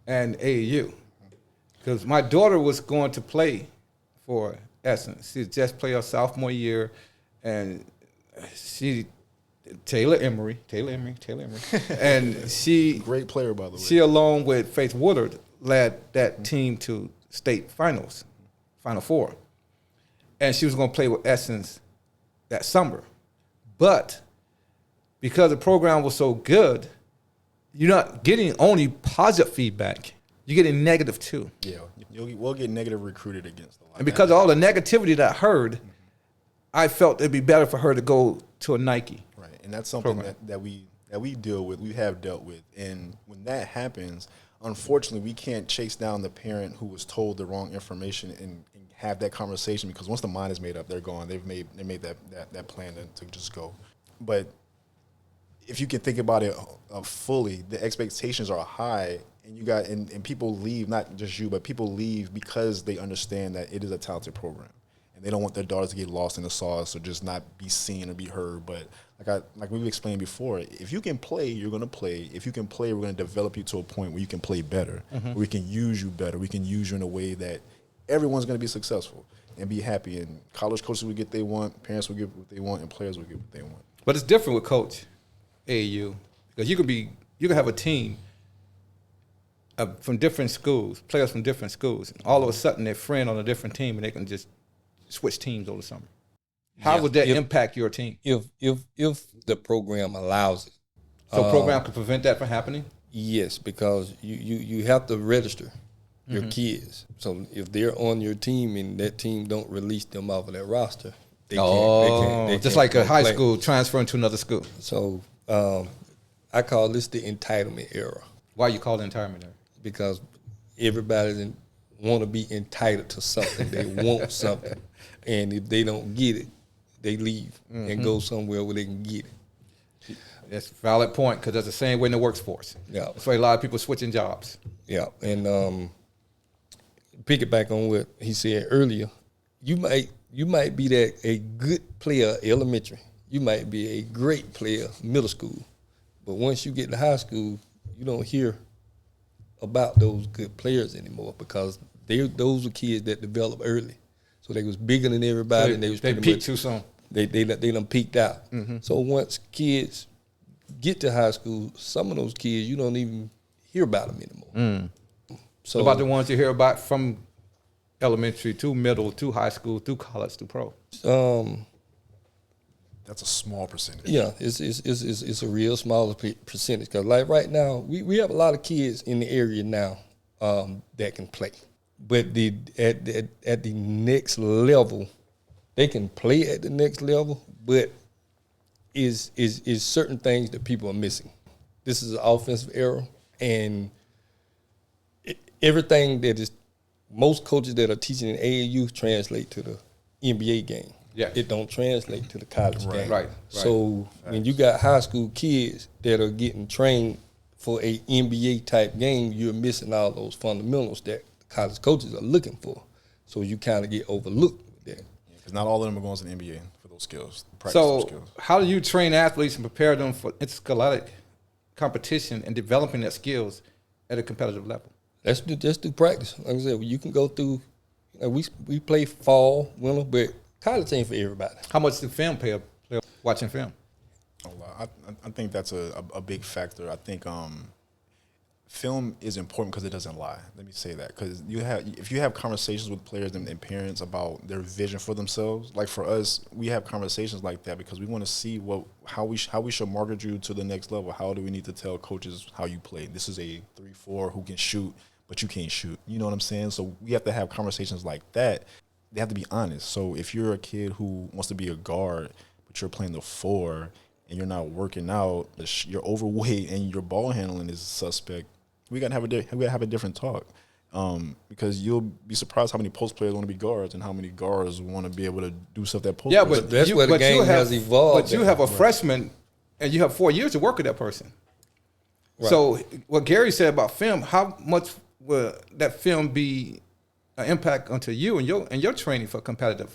and AAU. Because my daughter was going to play for Essence. She just played her sophomore year, and Taylor Emery, and she great player, by the way. She, along with Faith Woodard, led that team to state finals, Final Four, and she was going to play with Essence that summer. But because the program was so good, you're not getting only positive feedback. You're getting negative too. Yeah, we'll get negative recruited against a lot. And because of all the negativity that I heard, I felt it'd be better for her to go to a Nike. Right, and that's something that we deal with. We have dealt with, and when that happens, unfortunately, we can't chase down the parent who was told the wrong information and have that conversation, because once the mind is made up, they're gone. They made that plan to just go. But if you can think about it fully, the expectations are high, and people leave, not just you, but people leave because they understand that it is a talented program, and they don't want their daughters to get lost in the sauce or just not be seen or be heard. But like we've explained before, if you can play, you're going to play. If you can play, we're going to develop you to a point where you can play better, where we can use you better. We can use you in a way that everyone's going to be successful and be happy. And college coaches will get what they want, parents will get what they want, and players will get what they want. But it's different with Coach AAU, because you can have a team from different schools, players from different schools, and all of a sudden they're friends on a different team, and they can just switch teams over the summer. How would that impact your team? If the program allows it. So program can prevent that from happening? Yes, because you have to register your kids. So if they're on your team and that team don't release them off of that roster, they can't just like a high play. school transferring to another school. So I call this the entitlement era. Why you call it entitlement era? Because everybody want to be entitled to something. They want something. And if they don't get it, they leave and go somewhere where they can get it. That's a valid point, because that's the same way in the workforce. Yeah. That's why a lot of people switching jobs. Yeah. And piggyback on what he said earlier, you might be a good player elementary. You might be a great player middle school. But once you get to high school, you don't hear about those good players anymore, because those were kids that developed early. So they was bigger than everybody, So and they was peaked much, too soon. They done peaked out. So once kids get to high school, some of those kids you don't even hear about them anymore. So What about the ones you hear about from elementary to middle to high school to college to pro? That's a small percentage. Yeah, it's a real small percentage, because like right now we have a lot of kids in the area now that can play, but at the next level, they can play at the next level, but is certain things that people are missing. This is an offensive era, and everything that is most coaches that are teaching in AAU translate to the NBA game. Yeah. It don't translate to the college game. Right. So when you got high school kids that are getting trained for a NBA type game, you're missing all those fundamentals that college coaches are looking for. So you kind of get overlooked with that. Because not all of them are going to the NBA for those skills. So skills. how do you train athletes and prepare them for interscholastic competition and developing their skills at a competitive level? Just do practice. Like I said, you can go through. We play fall, winter, but college ain't for everybody. How much does film pay a player watching film? I think that's a big factor. I think film is important because it doesn't lie. Let me say that, because if you have conversations with players and parents about their vision for themselves, like for us, we have conversations like that because we want to see how we should market you to the next level. How do we need to tell coaches how you play? This is a 3-4 who can shoot, but you can't shoot. You know what I'm saying? So we have to have conversations like that. They have to be honest. So if you're a kid who wants to be a guard, but you're playing the 4 and you're not working out, you're overweight and your ball handling is suspect, we gotta have a different talk. Because you'll be surprised how many post players want to be guards and how many guards want to be able to do stuff that post. Yeah, players but that's where the game has evolved. But you have a freshman, and you have 4 years to work with that person. Right. So what Gary said about film, how much will that film be an impact onto you and your training for competitive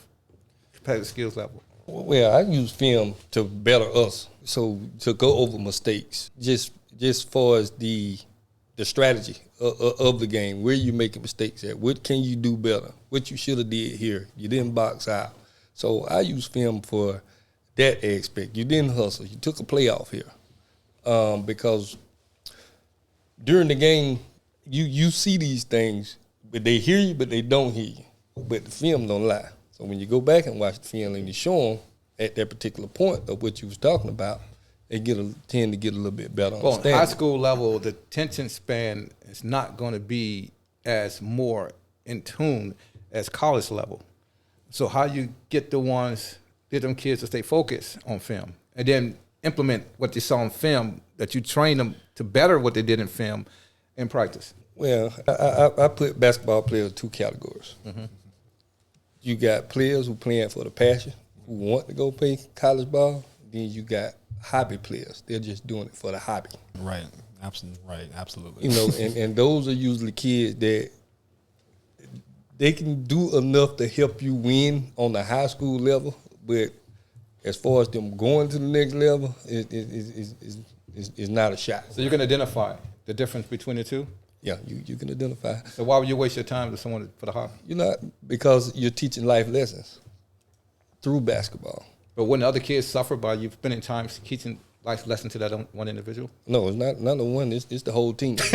skills level? Well, I use film to better us, so to go over mistakes, just far as the strategy of the game, where you making mistakes at, what can you do better, what you should have did here, you didn't box out. So I use film for that aspect. You didn't hustle, you took a play off here, because during the game you see these things, but they hear you, but they don't hear you. But the film don't lie. So when you go back and watch the film and you show them at that particular point of what you was talking about, they tend to get a little bit better understanding. High school level, the attention span is not going to be as more in tune as college level. So how you get them kids to stay focused on film and then implement what they saw in film, that you train them to better what they did in film in practice? Well, I put basketball players in 2 categories. Mm-hmm. You got players who playing for the passion, who want to go play college ball. Then you got hobby players. They're just doing it for the hobby. Right. Absolutely. You know, and those are usually kids that they can do enough to help you win on the high school level, but as far as them going to the next level, it's not a shot. So you can identify the difference between the two? Yeah, you can identify. So why would you waste your time with someone for the hobby? You're not, because you're teaching life lessons through basketball. But wouldn't other kids suffer by you spending time teaching life lessons to that one individual? No, it's not the one. It's the whole team. It's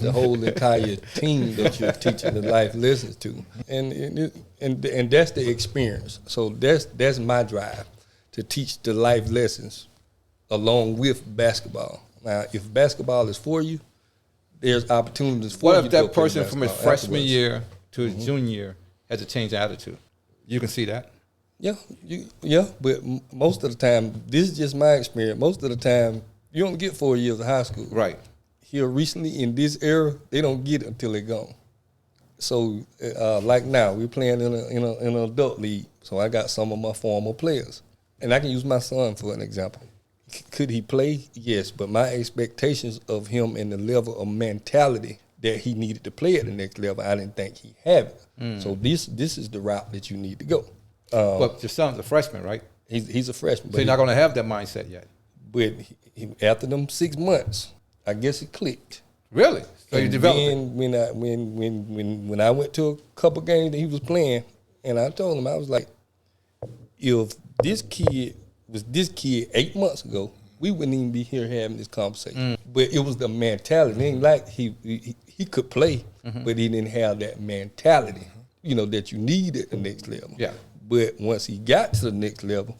the whole entire team that you're teaching the life lessons to, and that's the experience. So that's my drive, to teach the life lessons along with basketball. Now, if basketball is for you, there's opportunities for What you if to that go play person from his basketball freshman afterwards. year to his junior year had to change attitude? You can see that. Yeah, but most of the time, this is just my experience. Most of the time, you don't get 4 years of high school. Right. Here recently in this era, they don't get it until they're gone. So, like now, we're playing in an adult league. So I got some of my former players, and I can use my son for an example. Could he play? Yes, but my expectations of him and the level of mentality that he needed to play at the next level, I didn't think he had it. So this is the route that you need to go. But your son's a freshman, right? He's a freshman. So you're not going to have that mindset yet. But after them 6 months, I guess it clicked. Really? So you And developed then when I went to a couple games that he was playing, and I told him, I was like, if this kid was this kid 8 months ago, we wouldn't even be here having this conversation. But it was the mentality. It ain't like he could play, but he didn't have that mentality, that you need at the next level. Yeah. But once he got to the next level,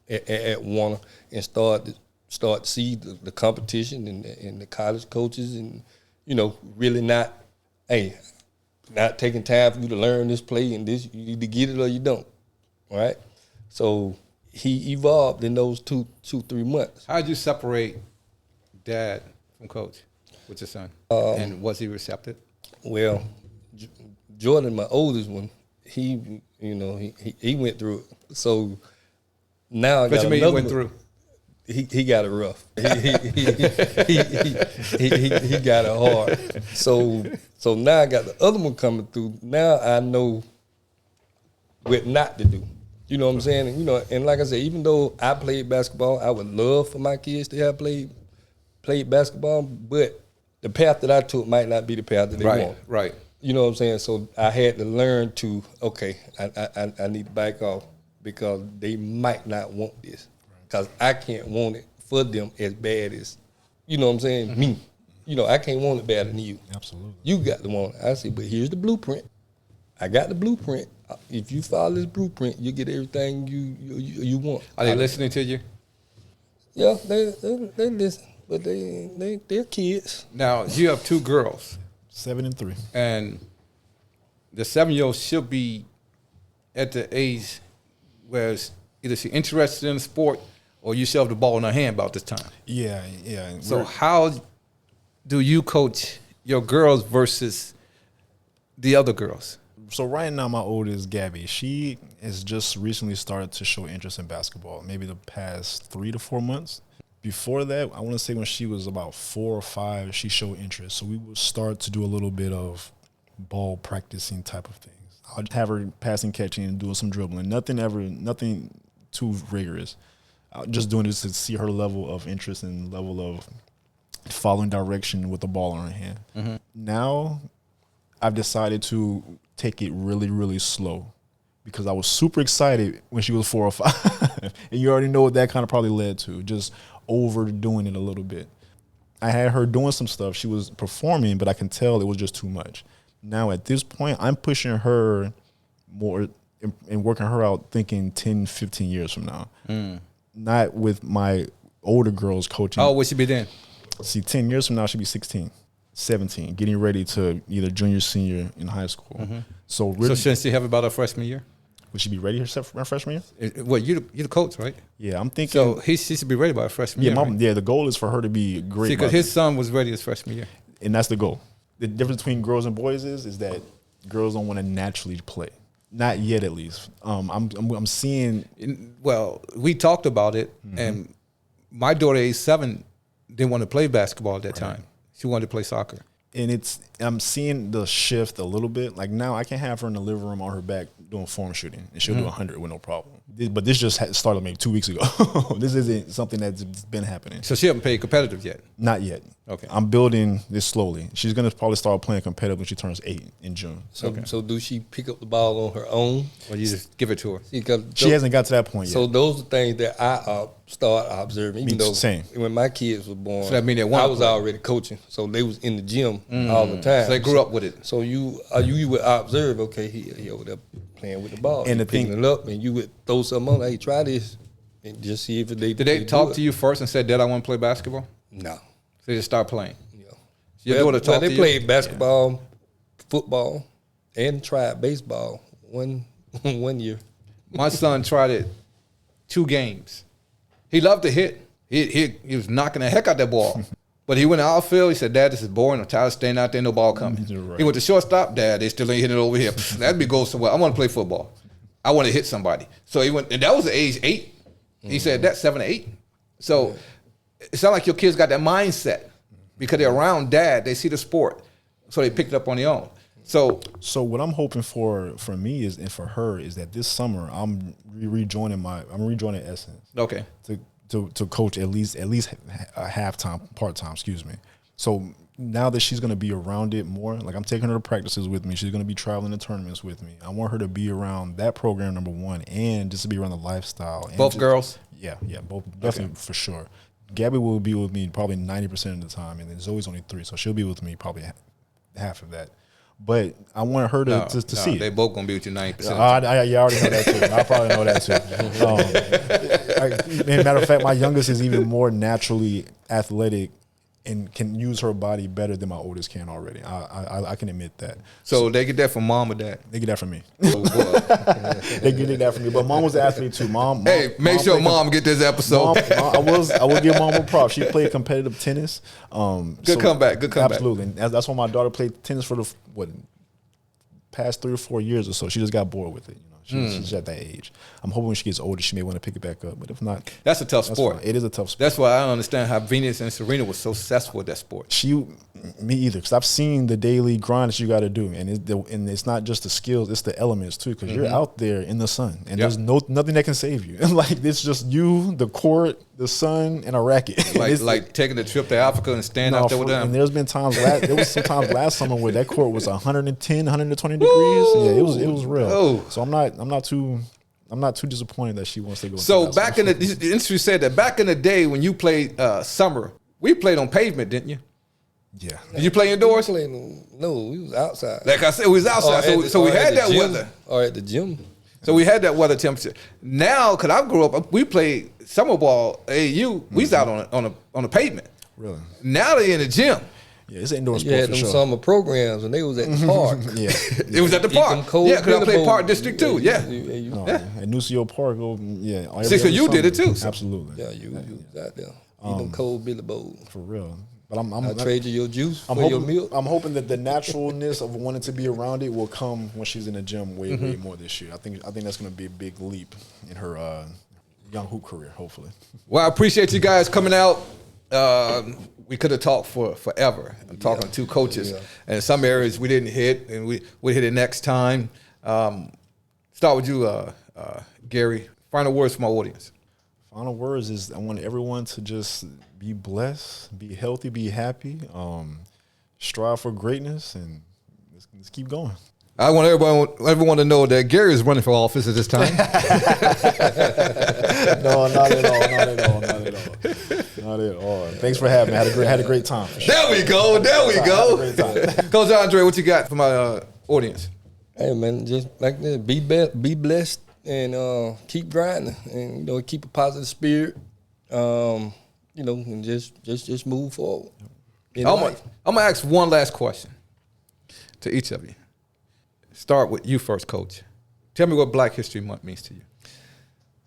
at Warner and start to see the competition and the college coaches and, really not taking time for you to learn this play and this, you either get it or you don't, right? So he evolved in those 2-3 months. How did you separate dad from coach with your son? And was he receptive? Well, Jordan, my oldest one, he went through it. So now I got What you mean another he went one. through? He got it rough. He got it hard. So now I got the other one coming through. Now I know what not to do. You know what I'm saying? And like I said, even though I played basketball, I would love for my kids to have played basketball, but the path that I took might not be the path that they want. Right. You know what I'm saying? So I had to learn to, I need to back off because they might not want this. Because I can't want it for them as bad as, you know what I'm saying, me. I can't want it better than you. Absolutely. You got to want it. I say, but here's the blueprint. I got the blueprint. If you follow this blueprint, you get everything you want. Are they listening to you? Yeah, they listen, but they're kids. Now, you have 2 girls. 7 and 3. And the 7-year-old should be at the age where either she's interested in the sport or you should have the ball in her hand about this time. Yeah. So how do you coach your girls versus the other girls? So right now, my oldest, Gabby, she has just recently started to show interest in basketball, maybe the past 3 to 4 months. Before that, I want to say when she was about 4 or 5, she showed interest. So we would start to do a little bit of ball practicing type of things. I'd have her passing, catching, and doing some dribbling. Nothing too rigorous. Just doing this to see her level of interest and level of following direction with the ball in her hand. Mm-hmm. Now, I've decided to take it really, really slow because I was super excited when she was 4 or 5. And you already know what that kind of probably led to, just overdoing it a little bit. I had her doing some stuff. She was performing, but I can tell it was just too much. Now, at this point, I'm pushing her more and working her out thinking 10, 15 years from now. Not with my older girls coaching. How old would she be then? See, 10 years from now, she'll be 16, 17, getting ready to either junior, senior in high school. Mm-hmm. So really, shouldn't she have about her freshman year? would she be ready herself for her freshman year? Well, you're the coach, right? Yeah, I'm thinking. So she should be ready by her freshman year. Yeah, the goal is for her to be great. See, because his son was ready his freshman year. And that's the goal. The difference between girls and boys is that girls don't want to naturally play. Not yet, at least. I'm seeing. Well, we talked about it, and my daughter, age 7, didn't want to play basketball at that time. She wanted to play soccer. And I'm seeing the shift a little bit. Like now, I can have her in the living room on her back doing form shooting, and she'll do 100 with no problem. But this just started maybe 2 weeks ago. This isn't something that's been happening. So she hasn't played competitive yet? Not yet. Okay. I'm building this slowly. She's going to probably start playing competitive when she turns 8 in June. So do she pick up the ball on her own? Or you just give it to her? She hasn't got to that point yet. So those are things that I start observing. Even though same. When my kids were born, So that mean they want I to was play. already coaching. So they was in the gym all the time. So they grew up with it. So you would observe, okay, he over there playing with the ball. And He the thing- picking it up, and you would throw something on. Hey, try this. and just see if they Did they talk to you first and said, Dad, I want to play basketball? No. So they just start playing. Yeah. Your daughter talked to you? They played basketball, football, and tried baseball one year. My son tried it 2 games. He loved to hit. He was knocking the heck out that ball. But he went to outfield. He said, Dad, this is boring. I'm tired of staying out there. No ball coming. Right. He went to shortstop. Dad, they still ain't hitting it over here. That'd be go somewhere. I want to play football. I want to hit somebody. So he went, and that was at age 8. He said, that's 7 or 8. So it sounds like your kids got that mindset because they're around Dad. They see the sport. So they picked it up on their own. So what I'm hoping for me is, and for her, is that this summer I'm rejoining Essence. Okay. To coach at least a part-time, excuse me. So now that she's going to be around it more, like I'm taking her to practices with me. She's going to be traveling to tournaments with me. I want her to be around that program, number one, and just to be around the lifestyle. And both girls? Yeah, both, definitely, for sure. Gabby will be with me probably 90% of the time, and then Zoe's only 3, so she'll be with me probably half of that. But I want her to see it. They both going to be with you 90%. You already know that too. I probably know that too. Matter of fact, my youngest is even more naturally athletic and can use her body better than my oldest can already. I can admit that. So they get that from mom or dad? They get that from me. They get that from me. But mom was an athlete too. Mom make sure mom get this episode. I will give mom a prop. She played competitive tennis. Good comeback. Absolutely. And that's why my daughter played tennis for the past 3 or 4 years or so. She just got bored with it. She's at that age. I'm hoping when she gets older, she may want to pick it back up. But if not, that's a tough sport. Fine. It is a tough sport. That's why I don't understand how Venus and Serena was so successful at that sport. Me either, because I've seen the daily grind that you got to do, and it's not just the skills; it's the elements too. Because you're out there in the sun, and there's nothing that can save you. Like it's just you, the court, the sun, and a racket. Like taking a trip to Africa and standing out there with them. And there's been times there was some times last summer where that court was 110, 120 degrees. Yeah, it was real. Oh. So I'm not too disappointed that she wants to go. So the industry said that back in the day when you played summer, we played on pavement, didn't you? Yeah. Did you play indoors? No, we was outside. Like I said, we was outside. So we had that weather. Or at the gym. So we had that weather temperature. Now, because I grew up, we played summer ball, AAU, we was out on the pavement. Really? Now they in the gym. Yeah, it's an indoor sport. You had them summer programs, and they was at the park. Yeah, it was at the park. Yeah, because I played Park District too. Yeah, at Nucio Park. Yeah, so you did it too. So. Absolutely. Yeah, you was out there. Eat them cold Billy Bowls. For real. But I'll trade you your juice for your milk. I'm hoping that the naturalness of wanting to be around it will come when she's in the gym way more this year. I think that's going to be a big leap in her young hoop career, hopefully. Well, I appreciate you guys coming out. We could have talked for forever. I'm talking to 2 coaches, and in some areas we didn't hit, and we hit it next time. Start with you, Gary. Final words for my audience. Final words is I want everyone to just be blessed, be healthy, be happy, strive for greatness, and let's keep going. I want everyone to know that Gary is running for office at this time. No, not at all. Not at all. Thanks for having me. Had a great time. For sure. There we go. Great time. Coach Andre, what you got for my audience? Hey man, just like that, be blessed and keep grinding, and keep a positive spirit. And just move forward. I'm gonna ask one last question to each of you. Start with you first, Coach. Tell me what Black History Month means to you.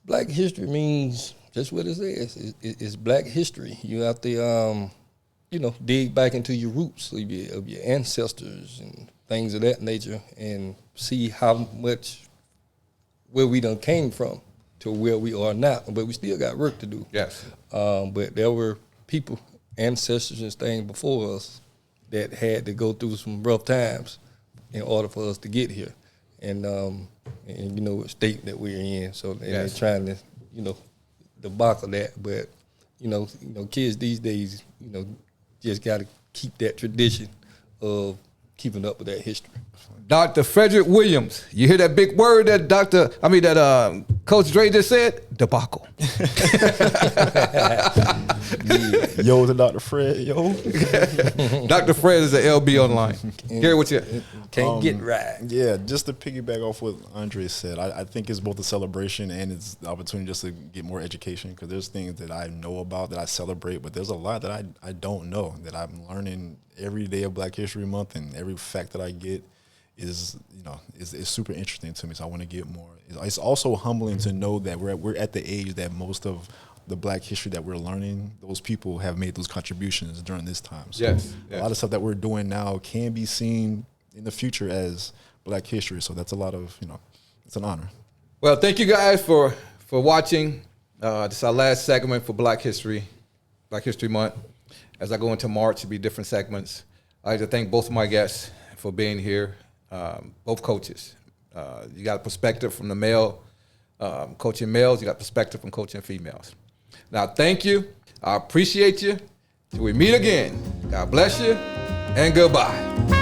Black history means just what it says. It's Black history. You have to, dig back into your roots of your ancestors and things of that nature, and see how much where we done came from to where we are now. But we still got work to do. Yes. But there were people, ancestors and things before us that had to go through some rough times in order for us to get here. And what state that we're in. So they're trying to, debacle that. But, kids these days, just got to keep that tradition of keeping up with that history. Dr. Frederick Williams, you hear that big word that Coach Dre just said? Debacle. Yo to Dr. Fred, yo. Dr. Fred is an LB online. Gary, what's your... Can't get right. Yeah, just to piggyback off what Andre said, I think it's both a celebration and it's the opportunity just to get more education, because there's things that I know about that I celebrate, but there's a lot that I don't know that I'm learning every day of Black History Month, and every fact that I get is super interesting to me. So I want to get more. It's also humbling to know that we're at the age that most of the Black history that we're learning, those people have made those contributions during this time. So Yes. A lot of stuff that we're doing now can be seen in the future as Black history. So that's a lot of, it's an honor. Well, thank you guys for watching. This is our last segment for Black History Month. As I go into March, it'll be different segments. I'd like to thank both of my guests for being here, both coaches. You got a perspective from the male, coaching males. You got perspective from coaching females. Now, thank you. I appreciate you. Till we meet again, God bless you, and goodbye.